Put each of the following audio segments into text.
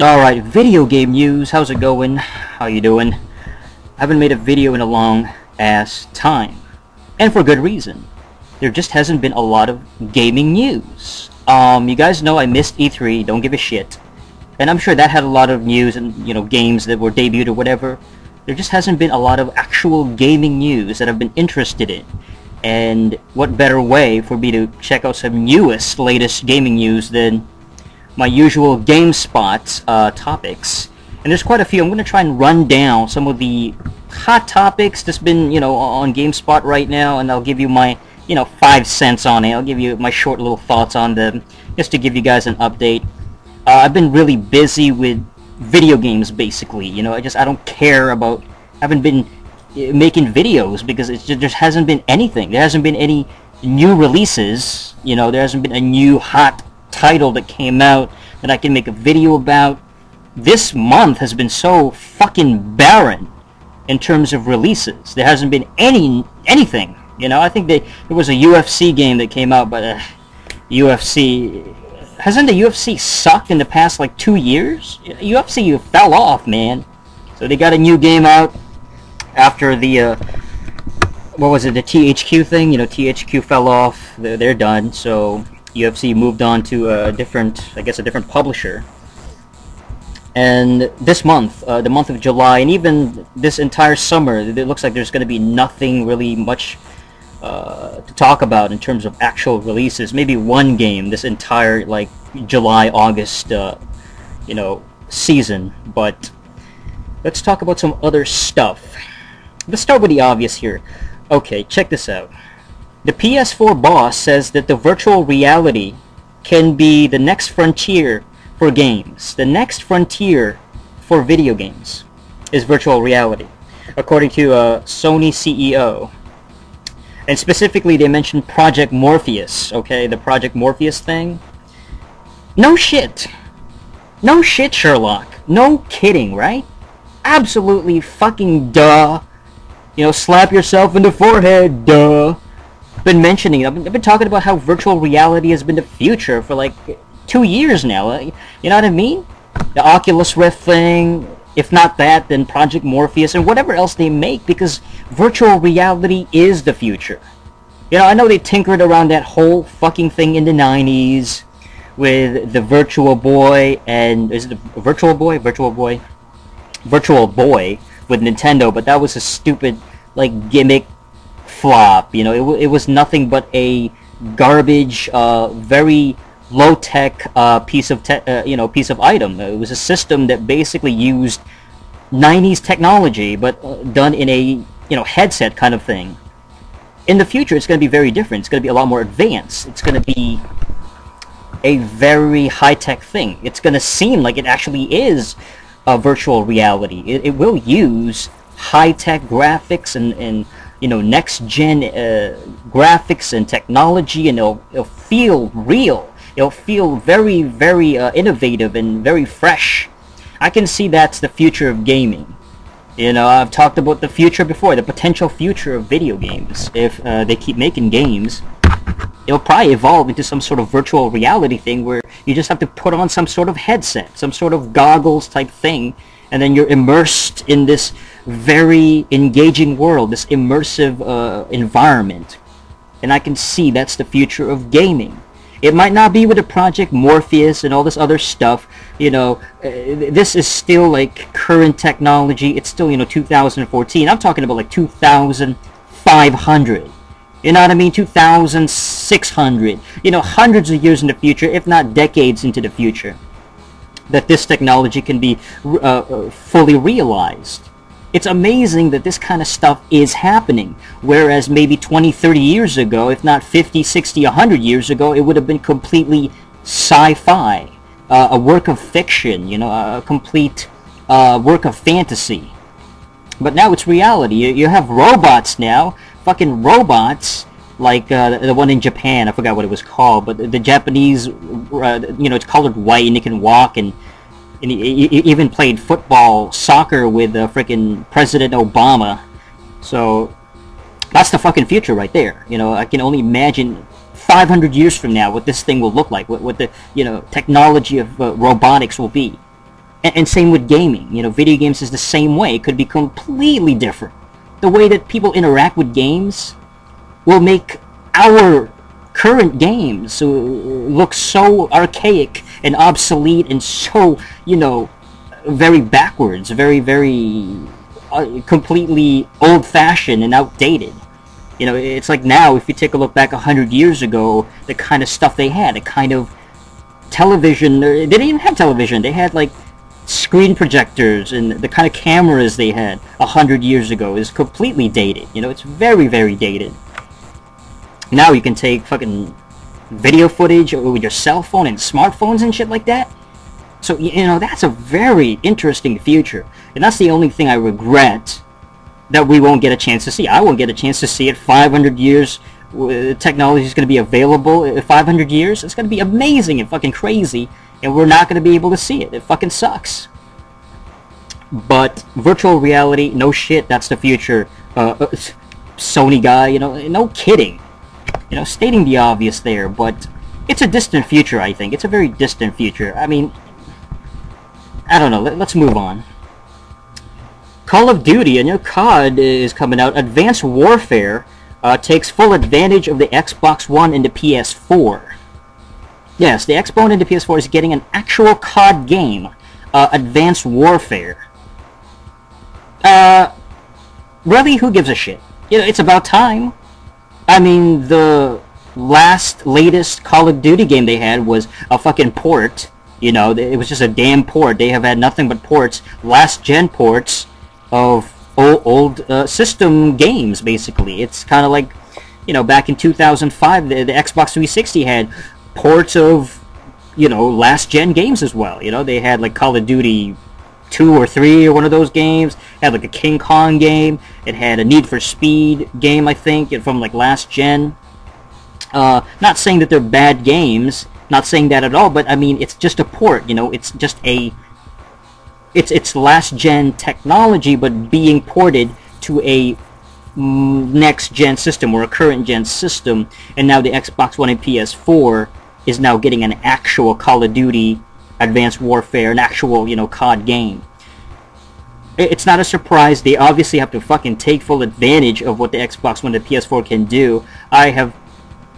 Alright, video game news. How's it going? How you doing? I haven't made a video in a long ass time. And for good reason. There just hasn't been a lot of gaming news. You guys know I missed E3, don't give a shit. And I'm sure that had a lot of news and, games that were debuted or whatever. There just hasn't been a lot of actual gaming news that I've been interested in. And what better way for me to check out some latest gaming news than my usual GameSpot topics. And there's quite a few. I'm going to try and run down some of the hot topics that's been, on GameSpot right now, and I'll give you my, 5 cents on it. I'll give you my short little thoughts on them, just to give you guys an update. I've been really busy with video games, basically. I don't care about, I haven't been making videos because there just hasn't been anything. There hasn't been any new releases. There hasn't been a new hot title that came out that I can make a video about. This month has been so fucking barren in terms of releases. There hasn't been anything. I think there was a UFC game that came out, but hasn't the UFC sucked in the past like 2 years? UFC fell off, man. So they got a new game out after the what was it, the THQ thing? THQ fell off. They're done. So UFC moved on to a different publisher. And this month, the month of July, and even this entire summer, it looks like there's going to be nothing really much to talk about in terms of actual releases. Maybe one game this entire July, August, season. But let's talk about some other stuff. Let's start with the obvious here. Okay, check this out. The PS4 boss says that the virtual reality can be the next frontier for games. The next frontier for video games is virtual reality, according to a Sony CEO. And specifically, they mentioned Project Morpheus, okay? The Project Morpheus thing. No shit. No shit, Sherlock. No kidding, right? Absolutely fucking duh. Slap yourself in the forehead, duh. Been mentioning, I've been talking about how virtual reality has been the future for like 2 years now. You know what I mean? The Oculus Rift thing, if not that, then Project Morpheus and whatever else they make, because virtual reality is the future. I know they tinkered around that whole fucking thing in the 90s with the Virtual Boy, and is it the Virtual Boy? Virtual Boy with Nintendo, but that was a stupid gimmick flop. It was nothing but a garbage, very low-tech piece of item. It was a system that basically used 90s technology, but done in a headset kind of thing. In the future, it's going to be very different. It's going to be a lot more advanced. It's going to be a very high-tech thing. It's going to seem like it actually is a virtual reality. It will use high-tech graphics and next-gen graphics and technology, and it'll feel real. It'll feel very, very innovative and very fresh. I can see that's the future of gaming. I've talked about the future before, the potential future of video games. If they keep making games, it'll probably evolve into some sort of virtual reality thing where you just have to put on some sort of headset, some sort of goggles type thing, and then you're immersed in this very engaging world, this immersive environment. And I can see that's the future of gaming. It might not be with the Project Morpheus and all this other stuff. This is still current technology. It's still 2014. I'm talking about 2500. You know what I mean? 2600. Hundreds of years in the future, if not decades into the future, that this technology can be fully realized. It's amazing that this kind of stuff is happening, whereas maybe 20, 30 years ago, if not 50, 60, 100 years ago, it would have been completely sci-fi, a work of fiction, a complete work of fantasy. But now it's reality. You have robots now, fucking robots, like the one in Japan, I forgot what it was called, but the Japanese, it's colored white and it can walk, and he even played football, soccer with frickin' President Obama. So that's the fucking future right there. I can only imagine 500 years from now what this thing will look like, what the technology of robotics will be. And same with gaming. You know, video games is the same way. It could be completely different. The way that people interact with games will make our current games look so archaic and obsolete and so, you know, very backwards, very, very completely old-fashioned and outdated. You know, it's like now, if you take a look back 100 years ago, the kind of stuff they had, the kind of television, they didn't even have television, they had like screen projectors, and the kind of cameras they had 100 years ago is completely dated. You know, it's very, very dated. Now you can take fucking video footage with your cell phone and smartphones and shit like that. So, you know, that's a very interesting future. And that's the only thing I regret that we won't get a chance to see. I won't get a chance to see it. 500 years, technology is going to be available. 500 years, it's going to be amazing and fucking crazy. And we're not going to be able to see it. It fucking sucks. But virtual reality, no shit, that's the future. Sony guy, you know, no kidding. You know, stating the obvious there, but it's a distant future, I think. It's a very distant future. I mean, I don't know. Let's move on. Call of Duty, a new COD is coming out. Advanced Warfare takes full advantage of the Xbox One and the PS4. Yes, the Xbox One and the PS4 is getting an actual COD game. Advanced Warfare. Really, who gives a shit? You know, it's about time. I mean, the latest Call of Duty game they had was a fucking port. You know, it was just a damn port. They have had nothing but ports, last-gen ports of old system games, basically. It's kind of like, you know, back in 2005, the Xbox 360 had ports of, you know, last-gen games as well. You know, they had, like, Call of Duty 2 or 3 or one of those games. It had, like, a King Kong game. It had a Need for Speed game, I think, from, like, last-gen. Not saying that they're bad games. Not saying that at all, but I mean, it's just a port, you know, it's just it's last-gen technology, but being ported to a next-gen system or a current-gen system, and now the Xbox One and PS4 is now getting an actual Call of Duty Advanced Warfare, an actual, you know, COD game. It's not a surprise. They obviously have to fucking take full advantage of what the Xbox One and PS4 can do. I have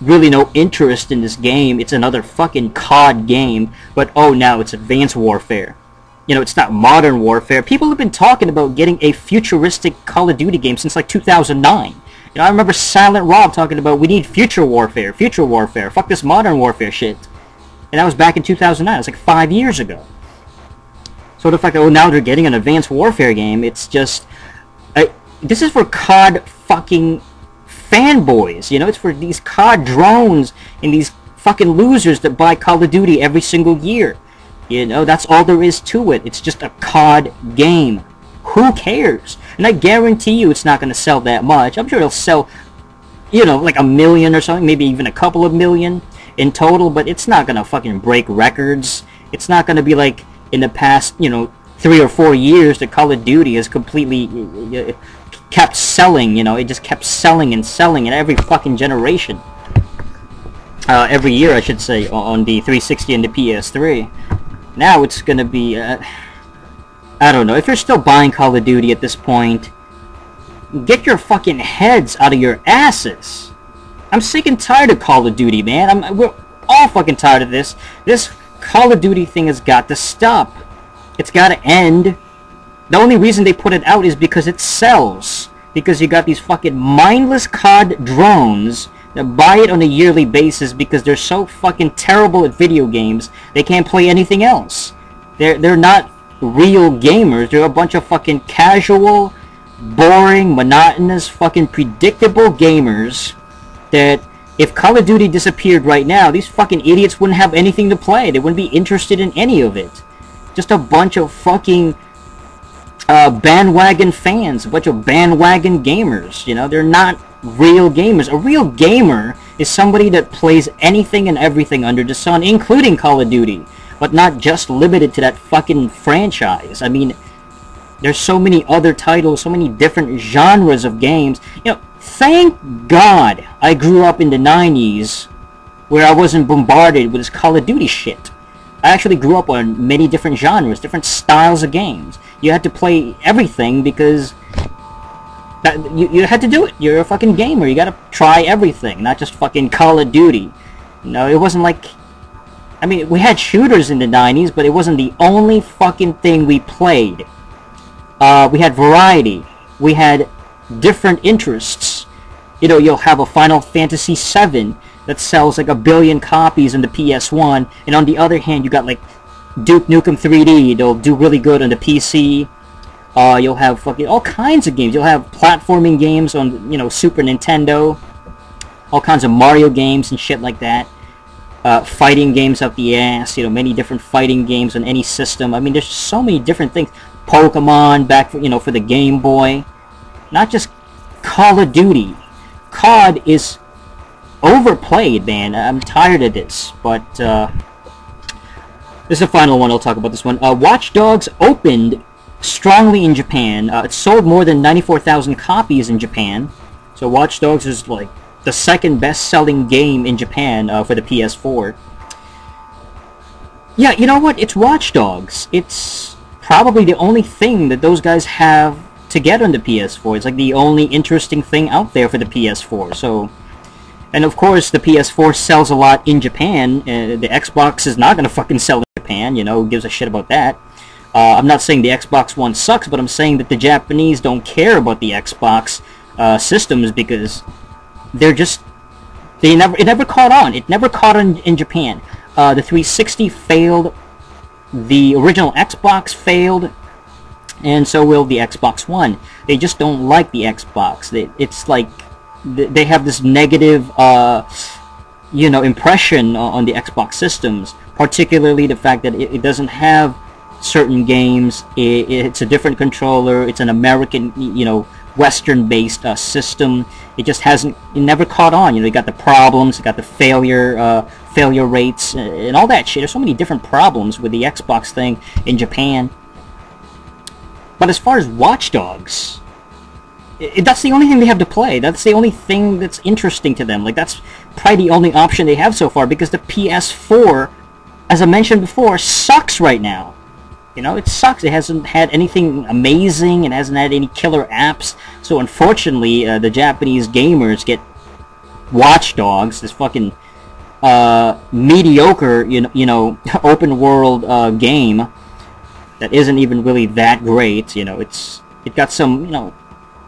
really no interest in this game. It's another fucking COD game, but oh, now it's Advanced Warfare. You know, it's not Modern Warfare. People have been talking about getting a futuristic Call of Duty game since like 2009. You know, I remember Silent Rob talking about, we need future warfare, fuck this Modern Warfare shit. And that was back in 2009. It was like 5 years ago. So the fact that, oh, now they're getting an Advanced Warfare game, it's just, this is for COD fucking fanboys, you know, it's for these COD drones and these fucking losers that buy Call of Duty every single year. You know, that's all there is to it. It's just a COD game. Who cares? And I guarantee you it's not going to sell that much. I'm sure it'll sell, you know, like 1 million or something, maybe even a couple of million in total, but it's not going to fucking break records. It's not going to be like in the past, you know, 3 or 4 years that Call of Duty has completely kept selling, you know, it just kept selling and selling in every fucking generation. Every year, I should say, on the 360 and the PS3. Now it's gonna be, I don't know, if you're still buying Call of Duty at this point, get your fucking heads out of your asses. I'm sick and tired of Call of Duty, man. We're all fucking tired of this. This Call of Duty thing has got to stop. It's gotta end. The only reason they put it out is because it sells. Because you got these fucking mindless COD drones that buy it on a yearly basis because they're so fucking terrible at video games, they can't play anything else. They're not real gamers. They're a bunch of fucking casual, boring, monotonous, fucking predictable gamers that if Call of Duty disappeared right now, these fucking idiots wouldn't have anything to play. They wouldn't be interested in any of it. Just a bunch of fucking bandwagon fans, a bunch of bandwagon gamers. You know, they're not real gamers. A real gamer is somebody that plays anything and everything under the sun, including Call of Duty, but not just limited to that fucking franchise. I mean, there's so many other titles, so many different genres of games. You know, thank God I grew up in the 90s where I wasn't bombarded with this Call of Duty shit. I actually grew up on many different genres, different styles of games. You had to play everything because you had to do it. You're a fucking gamer. You gotta try everything, not just fucking Call of Duty. No, it wasn't like... I mean, we had shooters in the 90s, but it wasn't the only fucking thing we played. We had variety. We had different interests. You know, you'll have a Final Fantasy VII that sells like 1 billion copies in the PS1, and on the other hand, you got like Duke Nukem 3D. It'll do really good on the PC. You'll have fucking all kinds of games. You'll have platforming games on, you know, Super Nintendo. All kinds of Mario games and shit like that. Fighting games up the ass. You know, many different fighting games on any system. I mean, there's so many different things. Pokemon back for, you know, for the Game Boy. Not just Call of Duty. COD is overplayed, man. I'm tired of this. But this is the final one. I'll talk about this one. Watch Dogs opened strongly in Japan. It sold more than 94,000 copies in Japan. So Watch Dogs is like the second best-selling game in Japan for the PS4. Yeah, you know what? It's Watch Dogs. It's probably the only thing that those guys have to get on the PS4. It's like the only interesting thing out there for the PS4. So, and of course, the PS4 sells a lot in Japan. The Xbox is not gonna fucking sell in Japan. You know, who gives a shit about that? I'm not saying the Xbox One sucks, but I'm saying that the Japanese don't care about the Xbox systems because they're just... it never caught on. It never caught on in Japan. The 360 failed. The original Xbox failed. And so will the Xbox One. They just don't like the Xbox. It's like they have this negative, you know, impression on the Xbox systems. Particularly the fact that it doesn't have certain games. It's a different controller. It's an American, you know, Western-based system. It just hasn't. It never caught on. You know, you got the problems. You got the failure rates, and all that shit. There's so many different problems with the Xbox thing in Japan. But as far as Watch Dogs, that's the only thing they have to play. That's the only thing that's interesting to them. Like, that's probably the only option they have so far, because the PS4, as I mentioned before, sucks right now. You know, it sucks. It hasn't had anything amazing. It hasn't had any killer apps. So unfortunately, the Japanese gamers get Watch Dogs, this fucking mediocre, you know, open world game that isn't even really that great. You know, it got some, you know,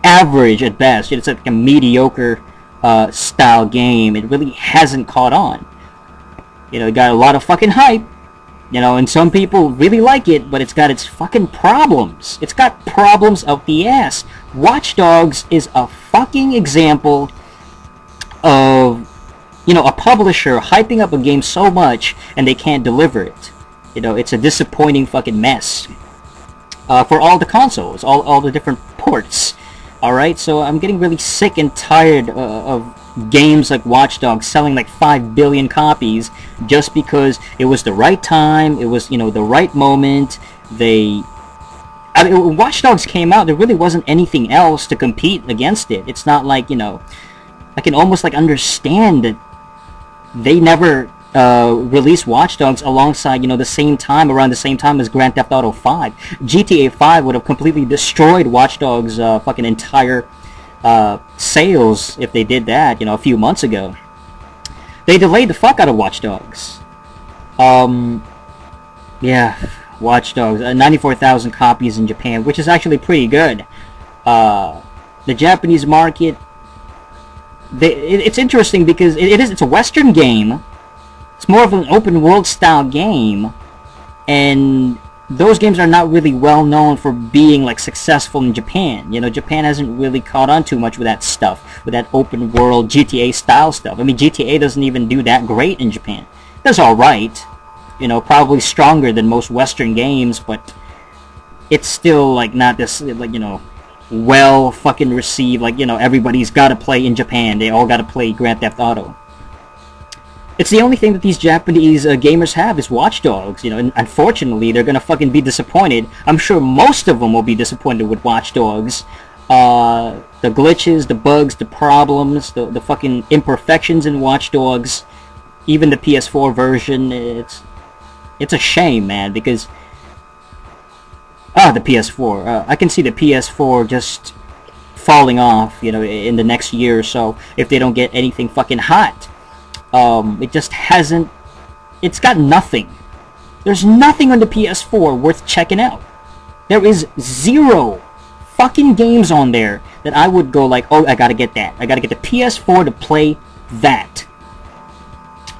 average at best. It's like a mediocre style game. It really hasn't caught on. You know, it got a lot of fucking hype. You know, and some people really like it, but it's got its fucking problems. It's got problems out the ass. Watch Dogs is a fucking example of, you know, a publisher hyping up a game so much and they can't deliver it. You know, it's a disappointing fucking mess. For all the consoles, all the different ports. Alright, so I'm getting really sick and tired of games like Watch Dogs selling like 5 billion copies just because it was the right time, it was, you know, the right moment. I mean, when Watch Dogs came out, there really wasn't anything else to compete against it. It's not like, you know, I can almost like understand that they never released Watch Dogs alongside, you know, around the same time as Grand Theft Auto 5. GTA 5 would have completely destroyed Watch Dogs' fucking entire sales if they did that, you know, a few months ago. They delayed the fuck out of Watch Dogs. Yeah, Watch Dogs, 94,000 copies in Japan, which is actually pretty good. The Japanese market, it's interesting because it's a Western game. It's more of an open world style game, and those games are not really well known for being like successful in Japan. You know, Japan hasn't really caught on too much with that stuff, with that open world GTA style stuff. I mean, GTA doesn't even do that great in Japan. It's alright, you know, probably stronger than most Western games, but it's still like not this, like, you know, well fucking received. Like, you know, everybody's got to play in Japan. They all got to play Grand Theft Auto. It's the only thing that these Japanese gamers have is Watch Dogs, you know, and unfortunately they're gonna fucking be disappointed. I'm sure most of them will be disappointed with Watch Dogs. The glitches, the bugs, the problems, the fucking imperfections in Watch Dogs, even the PS4 version, It's a shame, man, because the PS4. I can see the PS4 just falling off, you know, in the next year or so if they don't get anything fucking hot. It just hasn't. It's got nothing. There's nothing on the PS4 worth checking out. There is zero fucking games on there that I would go like, oh, I gotta get that. I gotta get the PS4 to play that.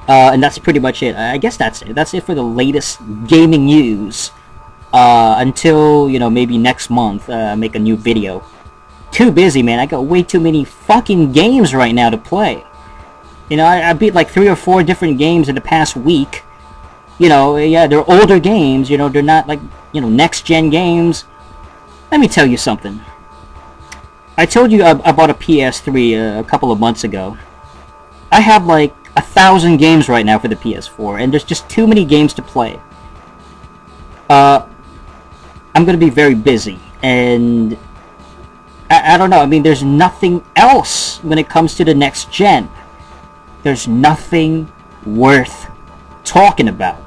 And that's pretty much it. I guess that's it. That's it for the latest gaming news. Until, you know, maybe next month, make a new video. Too busy, man. I got way too many fucking games right now to play. You know, I beat like 3 or 4 different games in the past week. You know, yeah, they're older games. You know, they're not like, you know, next-gen games. Let me tell you something. I told you I bought a PS3 a couple of months ago. I have like 1,000 games right now for the PS4, and there's just too many games to play. I'm going to be very busy, and I don't know, I mean, there's nothing else when it comes to the next gen. There's nothing worth talking about.